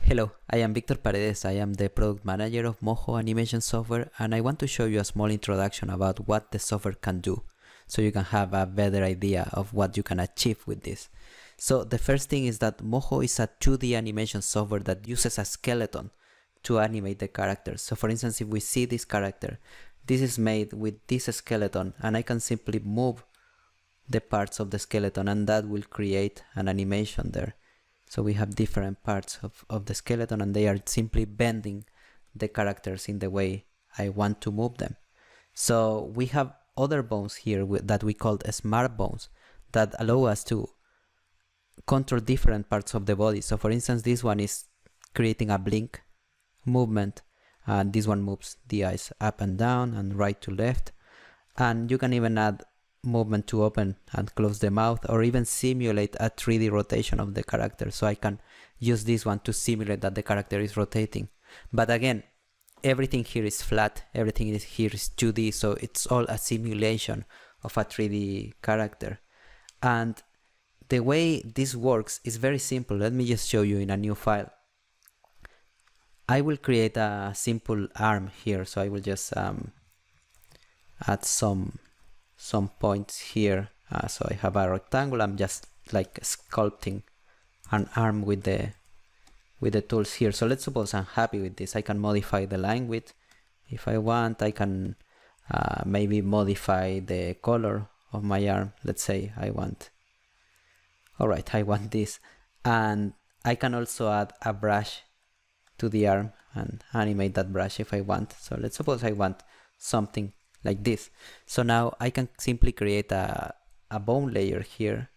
Hello, I am Víctor Paredes. I am the product manager of Moho animation software, and I want to show you a small introduction about what the software can do, so you can have a better idea of what you can achieve with this. So the first thing is that Moho is a 2D animation software that uses a skeleton to animate the characters. So for instance, if we see this character, this is made with this skeleton, and I can simply move the parts of the skeleton and that will create an animation there. So we have different parts of the skeleton and they are simply bending the characters in the way I want to move them. So we have other bones here that we call smart bones that allow us to control different parts of the body. So for instance, this one is creating a blink movement, and this one moves the eyes up and down and right to left. And you can even add movement to open and close the mouth, or even simulate a 3D rotation of the character. So I can use this one to simulate that the character is rotating. But again, everything here is flat, everything here is 2D, so it's all a simulation of a 3D character. And the way this works is very simple. Let me just show you in a new file. I will create a simple arm here, so I will just add some points here. So I have a rectangle. I'm just like sculpting an arm with the tools here. So let's suppose I'm happy with this. I can modify the line width if I want. I can maybe modify the color of my arm. Let's say I want, alright, I want this. And I can also add a brush to the arm and animate that brush if I want. So let's suppose I want something like this. So now I can simply create a bone layer here.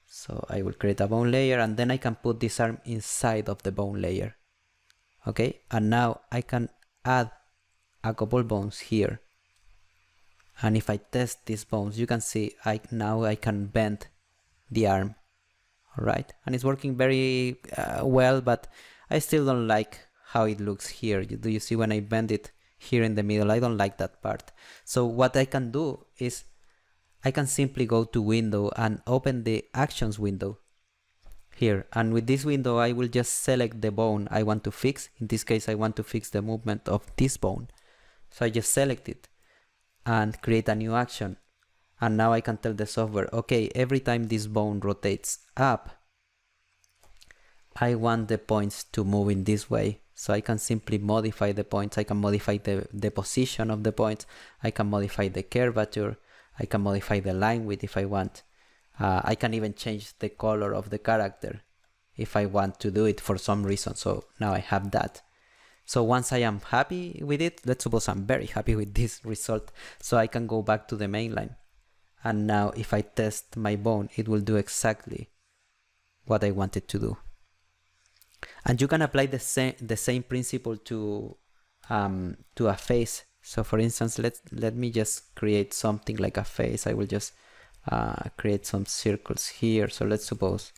So I will create a bone layer and then I can put this arm inside of the bone layer. Okay, and now I can add a couple bones here. And if I test these bones, you can see now I can bend the arm. Alright, and it's working very well, but I still don't like how it looks here. Do you see when I bend it here in the middle? I don't like that part. So what I can do is I can simply go to window and open the actions window here, and with this window I will just select the bone I want to fix. In this case I want to fix the movement of this bone, so I just select it and create a new action. And now I can tell the software, okay, every time this bone rotates up, I want the points to move in this way. So I can simply modify the points. I can modify the position of the points. I can modify the curvature. I can modify the line width if I want. I can even change the color of the character if I want to do it for some reason. So now I have that. So once I am happy with it, let's suppose I'm very happy with this result. So I can go back to the main line. And now if I test my bone, it will do exactly what I want it to do. And you can apply the same principle to a face. So for instance, let me just create something like a face. I will just create some circles here. So let's suppose,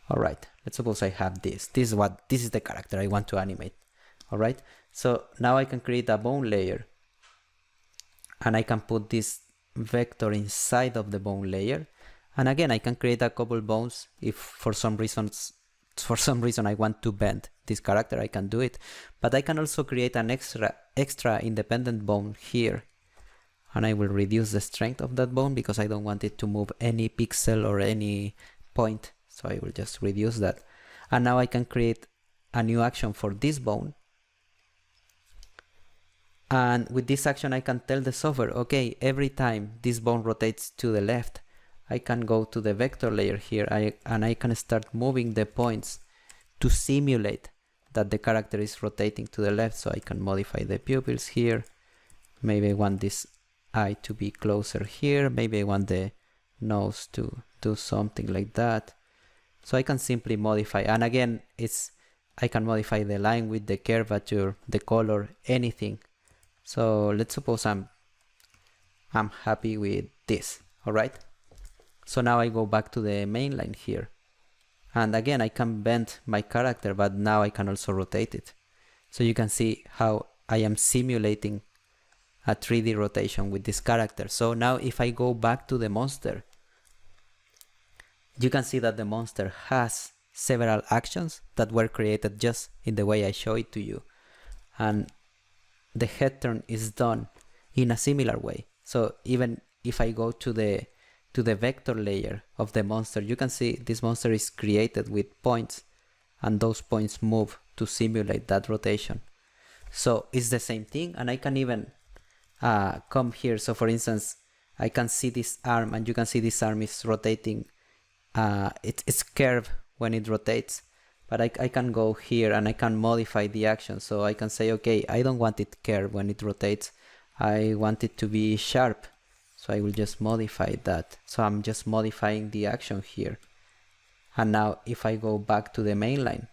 alright, let's suppose I have this. This is the character I want to animate. Alright, so now I can create a bone layer, and I can put this vector inside of the bone layer. And again, I can create a couple bones. If for some reason I want to bend this character, I can do it. But I can also create an extra independent bone here. And I will reduce the strength of that bone because I don't want it to move any pixel or any point. So I will just reduce that. And now I can create a new action for this bone. And with this action, I can tell the software, okay, every time this bone rotates to the left, I can go to the vector layer here and I can start moving the points to simulate that the character is rotating to the left. So I can modify the pupils here. Maybe I want this eye to be closer here. Maybe I want the nose to do something like that. So I can simply modify, and again, I can modify the line width, the curvature, the color, anything. So let's suppose I'm happy with this. Alright. So now I go back to the main line here. And again, I can bend my character, but now I can also rotate it. So you can see how I am simulating a 3D rotation with this character. So now if I go back to the monster, you can see that the monster has several actions that were created just in the way I show it to you. And the head turn is done in a similar way. So even if I go to the vector layer of the monster, you can see this monster is created with points, and those points move to simulate that rotation. So it's the same thing, and I can even come here. So for instance, I can see this arm, and you can see this arm is rotating. It's curved when it rotates, but I can go here and I can modify the action. So I can say, okay, I don't want it curved when it rotates. I want it to be sharp. So I will just modify that. So I'm just modifying the action here. And now if I go back to the main line,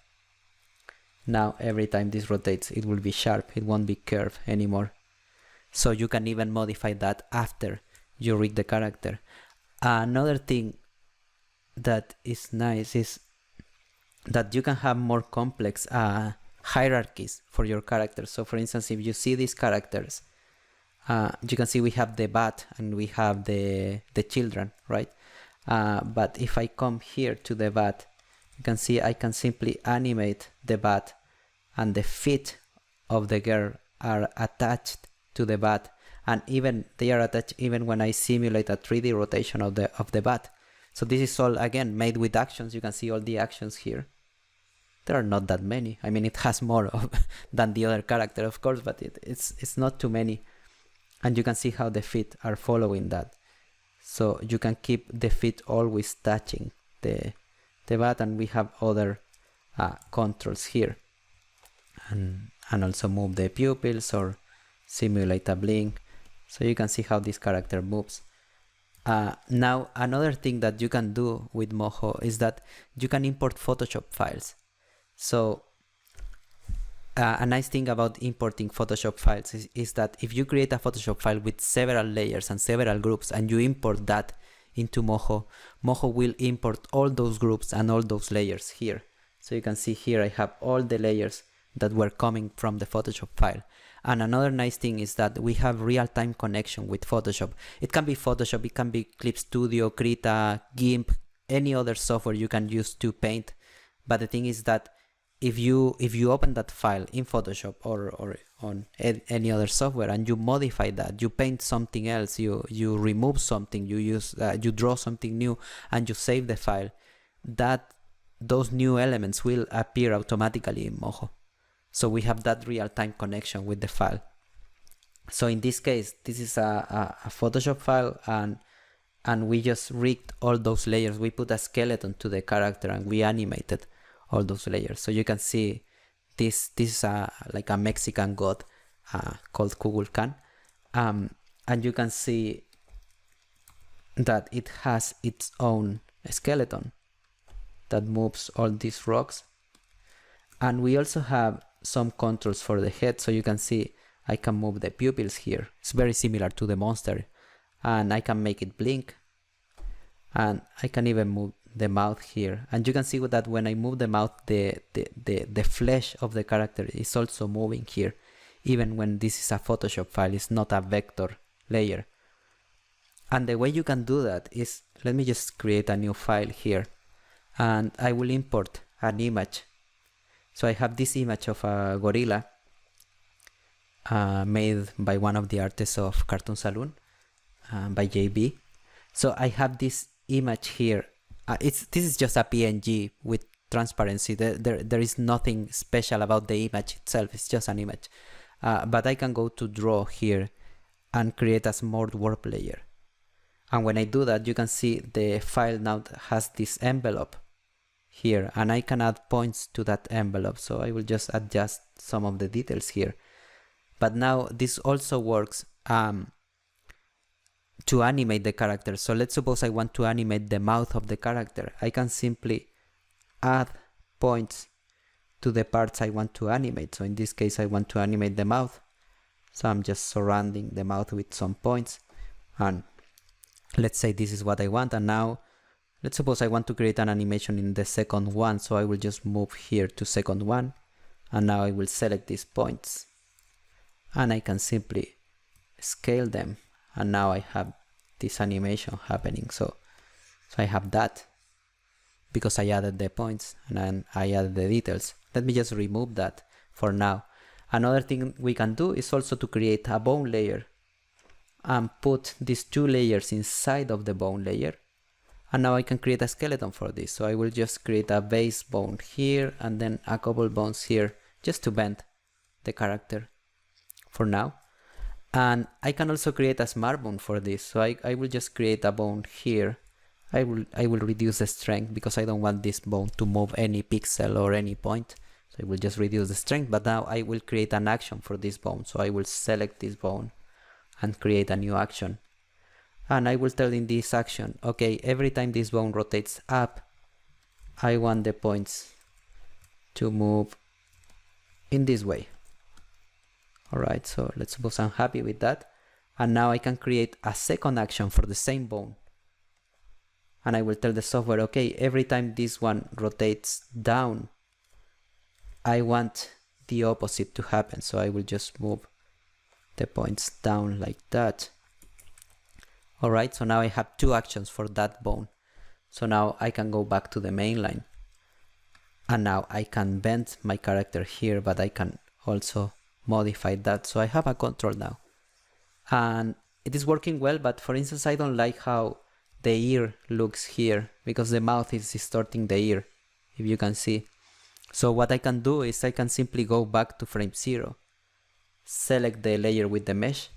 now every time this rotates, it will be sharp. It won't be curved anymore. So you can even modify that after you rig the character. Another thing that is nice is that you can have more complex hierarchies for your characters. So for instance, if you see these characters, you can see we have the bat and we have the children, right? But if I come here to the bat, you can see I can simply animate the bat, and the feet of the girl are attached to the bat, and even they are attached even when I simulate a 3D rotation of the bat. So this is all again made with actions. You can see all the actions here. There are not that many. I mean, it has more than the other character, of course, but it's not too many. And you can see how the feet are following that. So you can keep the feet always touching the bat, and we have other controls here. And also move the pupils or simulate a blink. So you can see how this character moves. Now, another thing that you can do with Moho is that you can import Photoshop files. So a nice thing about importing Photoshop files is that if you create a Photoshop file with several layers and several groups and you import that into Moho, Moho will import all those groups and all those layers here. So you can see here I have all the layers that were coming from the Photoshop file. And another nice thing is that we have real-time connection with Photoshop. It can be Photoshop, it can be Clip Studio, Krita, GIMP, any other software you can use to paint. But the thing is that if you open that file in Photoshop or on any other software and you modify that, you paint something else, you remove something, you draw something new, and you save the file, those new elements will appear automatically in Moho. So we have that real-time connection with the file. So in this case, this is a Photoshop file, and we just rigged all those layers. We put a skeleton to the character and we animated all those layers. So you can see this is like a Mexican god called Kukulkan. And you can see that it has its own skeleton that moves all these rocks. And we also have some controls for the head. So you can see I can move the pupils here. It's very similar to the monster. And I can make it blink. And I can even move the mouth here. And you can see that when I move the mouth, the flesh of the character is also moving here. Even when this is a Photoshop file, it's not a vector layer. And the way you can do that is, let me just create a new file here. And I will import an image. So I have this image of a gorilla made by one of the artists of Cartoon Saloon, by JB. So I have this image here. This is just a PNG with transparency. There is nothing special about the image itself. It's just an image. But I can go to draw here and create a smart warp layer. And when I do that, you can see the file now has this envelope here, and I can add points to that envelope. So I will just adjust some of the details here. But now this also works to animate the character. So let's suppose I want to animate the mouth of the character. I can simply add points to the parts I want to animate. So in this case, I want to animate the mouth. So I'm just surrounding the mouth with some points. And let's say this is what I want. And now let's suppose I want to create an animation in the second one. So I will just move here to second one. And now I will select these points. And I can simply scale them. And now I have this animation happening. So I have that. because I added the points and then I added the details. Let me just remove that for now. Another thing we can do is also to create a bone layer and put these two layers inside of the bone layer. And now I can create a skeleton for this. So I will just create a base bone here and then a couple bones here just to bend the character for now. And I can also create a smart bone for this. So I will just create a bone here. I will reduce the strength because I don't want this bone to move any pixel or any point. So I will just reduce the strength, but now I will create an action for this bone. So I will select this bone and create a new action. And I will tell in this action, okay, every time this bone rotates up, I want the points to move in this way. Alright, so let's suppose I'm happy with that. And now I can create a second action for the same bone. And I will tell the software, okay, every time this one rotates down, I want the opposite to happen. So I will just move the points down like that. Alright, so now I have two actions for that bone. So now I can go back to the main line. And now I can bend my character here, but I can also modify that. So I have a control now. And it is working well, but for instance, I don't like how the ear looks here because the mouth is distorting the ear, if you can see. So what I can do is I can simply go back to frame 0, select the layer with the mesh,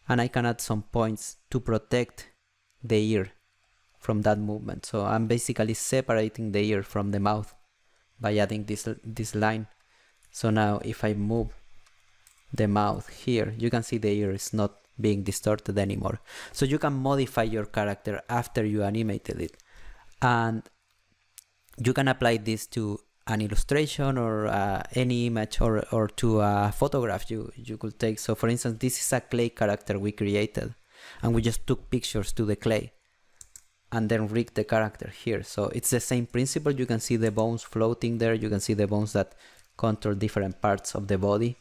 and I can add some points to protect the ear from that movement. So I'm basically separating the ear from the mouth by adding this line. So now if I move the mouth here, you can see the ear is not being distorted anymore. So you can modify your character after you animated it. And you can apply this to an illustration or any image or to a photograph you could take. So for instance, this is a clay character we created and we just took pictures to the clay and then rigged the character here. So it's the same principle. You can see the bones floating there. You can see the bones that contour different parts of the body.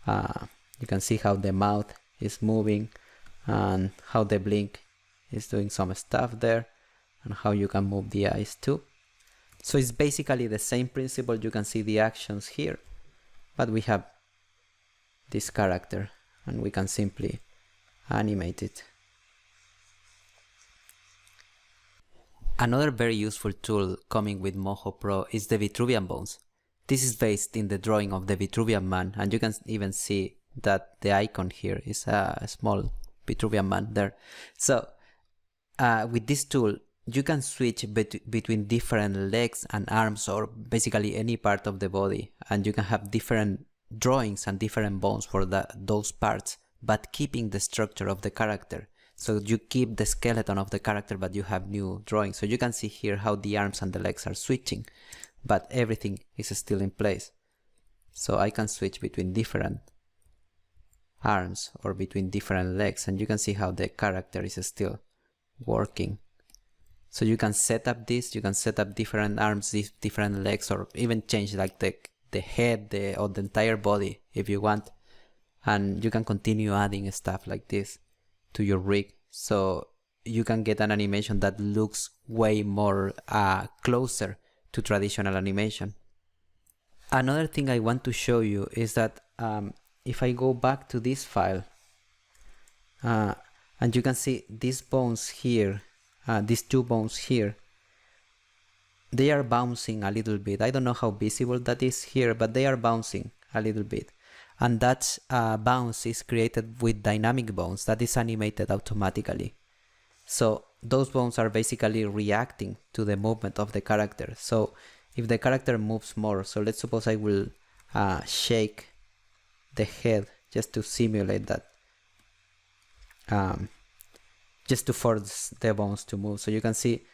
You can see how the mouth is moving and how the blink is doing some stuff there and how you can move the eyes too. So it's basically the same principle. You can see the actions here, but we have this character and we can simply animate it. Another very useful tool coming with Moho Pro is the Vitruvian Bones. This is based in the drawing of the Vitruvian Man, and you can even see that the icon here is a small Vitruvian Man there. So with this tool, you can switch between different legs and arms, or basically any part of the body, and you can have different drawings and different bones for those parts, but keeping the structure of the character. So you keep the skeleton of the character, but you have new drawings. So you can see here how the arms and the legs are switching, but everything is still in place. So I can switch between different arms or between different legs, and you can see how the character is still working. So you can set up this, you can set up different arms, different legs, or even change like the head or the entire body if you want. And you can continue adding stuff like this to your rig, so you can get an animation that looks way more closer to traditional animation. Another thing I want to show you is that if I go back to this file, and you can see these bones here, these two bones here, they are bouncing a little bit. I don't know how visible that is here, but they are bouncing a little bit. And that bounce is created with dynamic bones that is animated automatically. So those bones are basically reacting to the movement of the character. So if the character moves more, so let's suppose I will shake the head just to simulate that, just to force the bones to move. So you can see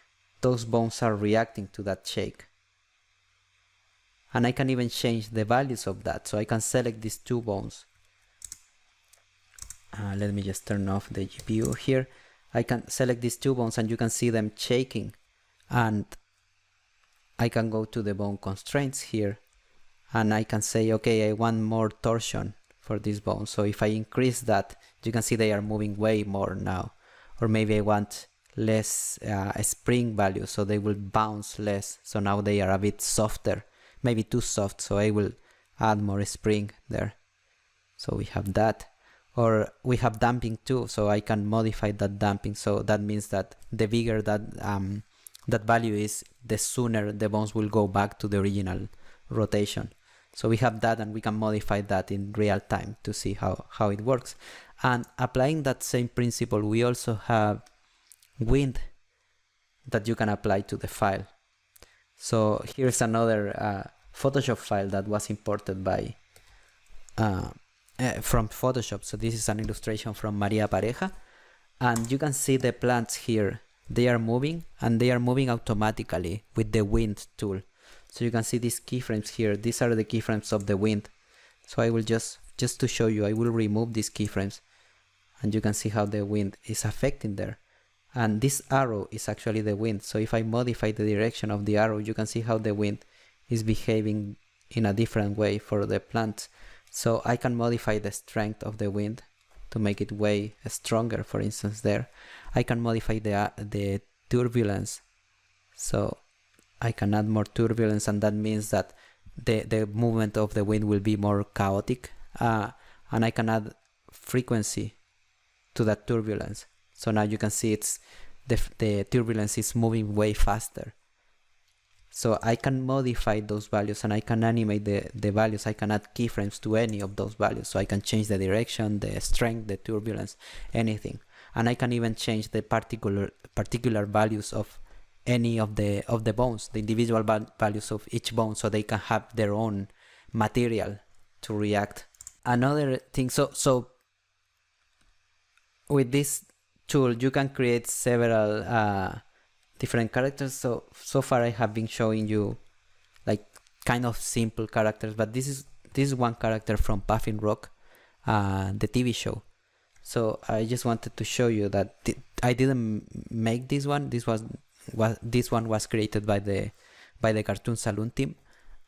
those bones are reacting to that shake. And I can even change the values of that. So I can select these two bones. Let me just turn off the GPU here. I can select these two bones and you can see them shaking. And I can go to the bone constraints here. And I can say, okay, I want more torsion for this bone. So if I increase that, you can see they are moving way more now. Or maybe I want less spring value, so they will bounce less. So now they are a bit softer, maybe too soft, so I will add more spring there. So we have that. Or we have damping too, so I can modify that damping. So that means that the bigger that that value is, the sooner the bones will go back to the original rotation. So we have that, and we can modify that in real time to see how it works. And applying that same principle, we also have wind that you can apply to the file. So here's another Photoshop file that was imported by from Photoshop. So this is an illustration from Maria Pareja, and you can see the plants here. They are moving, and they are moving automatically with the wind tool. So you can see these keyframes here. These are the keyframes of the wind. So I will just to show you, I will remove these keyframes, and you can see how the wind is affecting there. And this arrow is actually the wind. So if I modify the direction of the arrow, you can see how the wind is behaving in a different way for the plants. So I can modify the strength of the wind to make it way stronger, for instance there. I can modify the turbulence. So I can add more turbulence, and that means that the movement of the wind will be more chaotic. And I can add frequency to that turbulence. So now you can see it's the turbulence is moving way faster. So I can modify those values, and I can animate the values. I can add keyframes to any of those values. So I can change the direction, the strength, the turbulence, anything. And I can even change the particular values of any of the bones, the individual values of each bone, so they can have their own material to react. Another thing, so with this tool you can create several different characters. So far I have been showing you like kind of simple characters, but this is one character from Puffin Rock, the TV show. So I just wanted to show you that I didn't make this one. This one was created by the Cartoon Saloon team.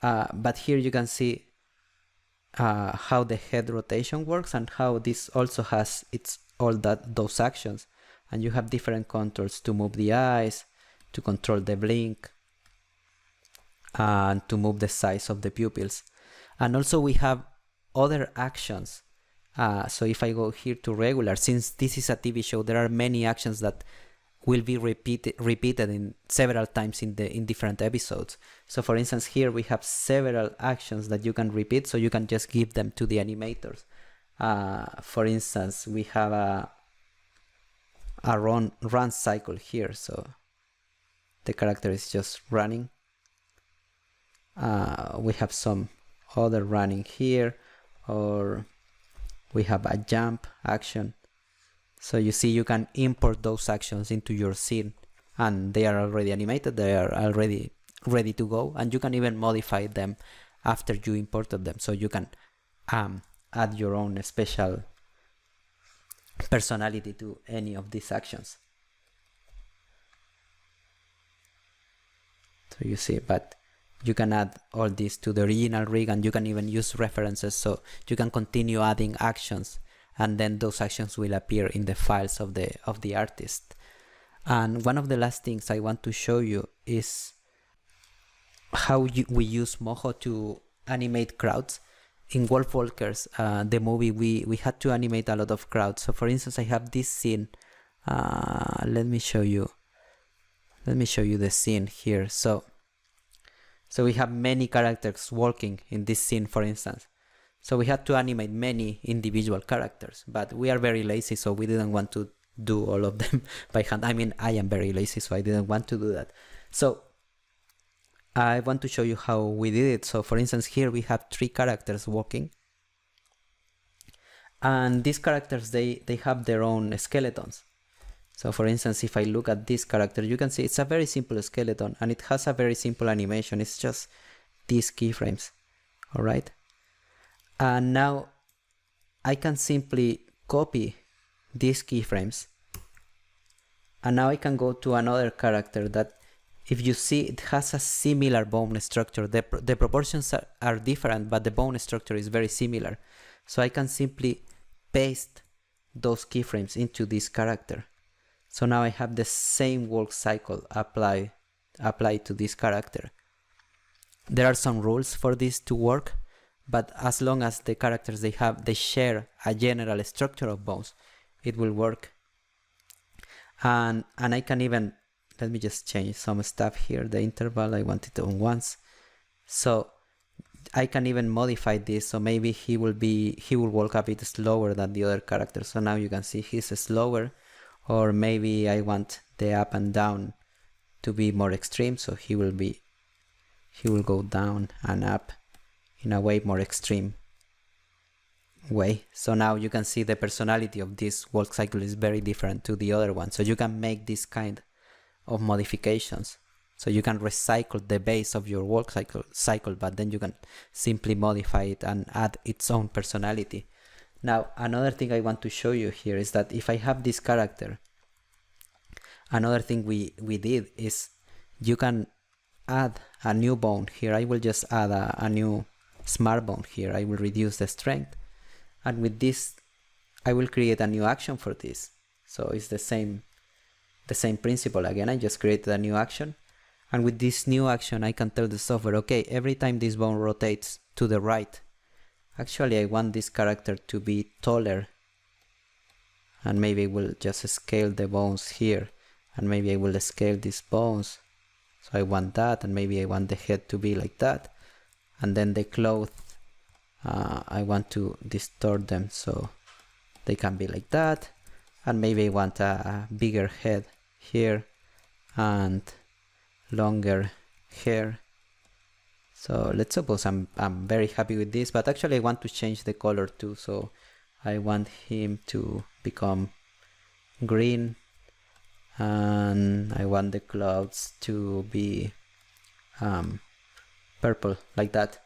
But here you can see how the head rotation works, and how this also has those actions. And you have different controls to move the eyes, to control the blink, and to move the size of the pupils. And also we have other actions. So if I go here to regular, since this is a TV show, there are many actions that will be repeated in several times in different episodes. So for instance, here we have several actions that you can repeat, so you can just give them to the animators. For instance, we have a run cycle here, so the character is just running. We have some other running here, or we have a jump action. So you see, you can import those actions into your scene, and they are already animated, they are already ready to go, and you can even modify them after you imported them. So you can add your own special personality to any of these actions. So you see, but you can add all this to the original rig, and you can even use references, so you can continue adding actions, and then those actions will appear in the files of the artist. And one of the last things I want to show you is how we use Moho to animate crowds. In Wolf Walkers, the movie, we had to animate a lot of crowds. So for instance, I have this scene. Let me show you the scene here. So we have many characters walking in this scene, for instance. So we had to animate many individual characters, but we are very lazy, so we didn't want to do all of them by hand. I mean, I am very lazy, so I didn't want to do that. So I want to show you how we did it. So for instance, here we have 3 characters walking, and these characters, they have their own skeletons. So for instance, if I look at this character, you can see it's a very simple skeleton, and it has a very simple animation. It's just these keyframes. All right. And now I can simply copy these keyframes, and now I can go to another character that, if you see, it has a similar bone structure. The proportions are different, but the bone structure is very similar. So I can simply paste those keyframes into this character. So now I have the same work cycle applied to this character. There are some rules for this to work, but as long as the characters they share a general structure of bones, it will work. And I can even, let me just change some stuff here. The interval, I want it on once. So I can even modify this, so maybe he will walk a bit slower than the other characters. So now you can see he's slower, or maybe I want the up and down to be more extreme, so he will go down and up in a way more extreme way. So now you can see the personality of this work cycle is very different to the other one. So you can make this kind of modifications. So you can recycle the base of your work cycle, but then you can simply modify it and add its own personality. Now, another thing I want to show you here is that if I have this character, another thing we did is you can add a new bone here. I will just add a new smart bone here. I will reduce the strength, and with this I will create a new action for this. So it's the same principle again. I just created a new action, and with this new action I can tell the software, okay, every time this bone rotates to the right, actually I want this character to be taller, and maybe I will just scale the bones here, and maybe I will scale these bones. So I want that, and maybe I want the head to be like that, and then the clothes, I want to distort them so they can be like that, and maybe I want a bigger head here and longer hair. So let's suppose I'm very happy with this, but actually I want to change the color too. So I want him to become green, and I want the clouds to be purple, like that.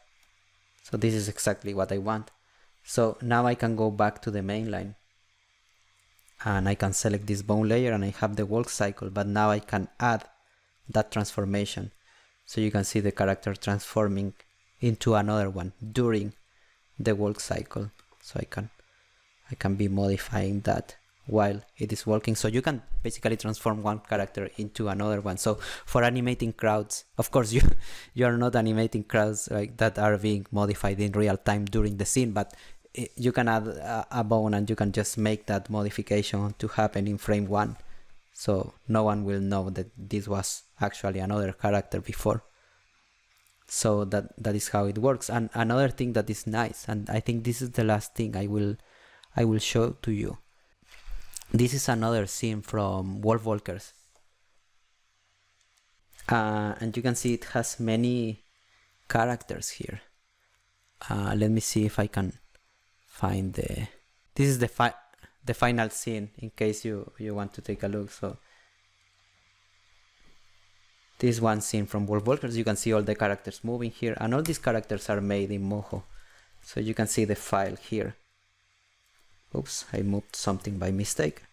So this is exactly what I want. So now I can go back to the main line, and I can select this bone layer, and I have the work cycle, but now I can add that transformation. So you can see the character transforming into another one during the work cycle. So I can be modifying that while it is working. So you can basically transform one character into another one. So for animating crowds, of course you are not animating crowds like that are being modified in real time during the scene, but you can add a bone, and you can just make that modification to happen in frame 1. So no one will know that this was actually another character before. So that is how it works. And another thing that is nice, and I think this is the last thing I will show to you. This is another scene from Wolf Walkers. And you can see it has many characters here. Let me see if I can find this is the final scene, in case you want to take a look. So this one scene from Wolf Walkers, you can see all the characters moving here, and all these characters are made in Moho. So you can see the file here. Oops, I moved something by mistake.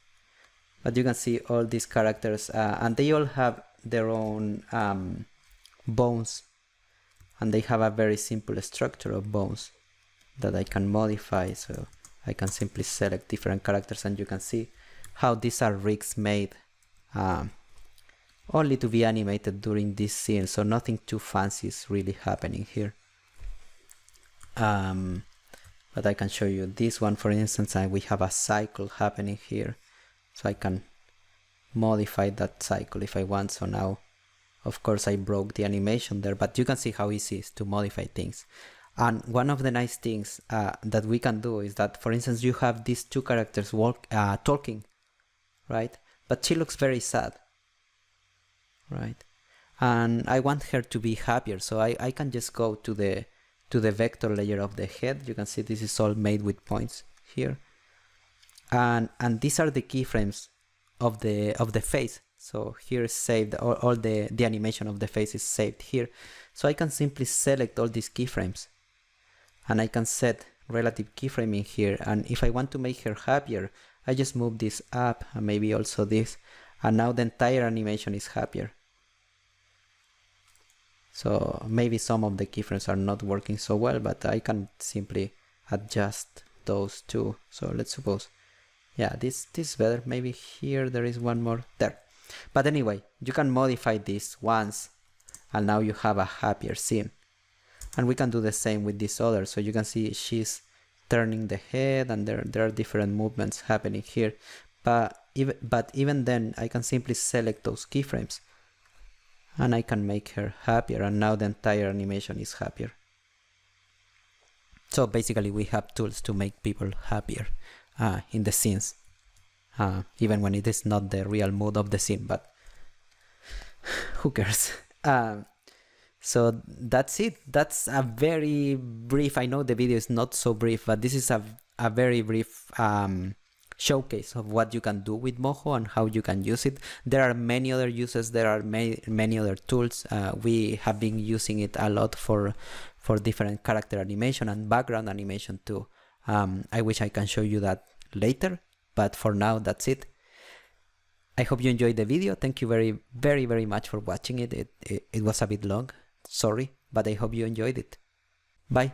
But you can see all these characters, and they all have their own bones, and they have a very simple structure of bones that I can modify. So I can simply select different characters, and you can see how these are rigs made only to be animated during this scene. So nothing too fancy is really happening here. But I can show you this one, for instance, and we have a cycle happening here. So I can modify that cycle if I want. So now, of course, I broke the animation there, but you can see how easy it is to modify things. And one of the nice things that we can do is that, for instance, you have these two characters talking, right? But she looks very sad, right? And I want her to be happier, so I can just go to the vector layer of the head. You can see this is all made with points here, and these are the keyframes of the face. So here is saved, all the animation of the face is saved here. So I can simply select all these keyframes, and I can set relative keyframing here. And if I want to make her happier, I just move this up, and maybe also this, and now the entire animation is happier. So maybe some of the keyframes are not working so well, but I can simply adjust those two. So let's suppose Yeah, this is better. Maybe here there is one more there. But anyway, you can modify this once, and now you have a happier scene. And we can do the same with this other. So you can see she's turning the head, and there are different movements happening here. But even then, I can simply select those keyframes, and I can make her happier, and now the entire animation is happier. So basically we have tools to make people happier in the scenes, even when it is not the real mood of the scene, but who cares? So that's it. That's a very brief, I know the video is not so brief, but this is a very brief showcase of what you can do with Moho and how you can use it. There are many other uses, there are many other tools. We have been using it a lot for different character animation and background animation too. I wish I can show you that later, but for now that's it. I hope you enjoyed the video. Thank you very much for watching it. It was a bit long, sorry, but I hope you enjoyed it. Bye.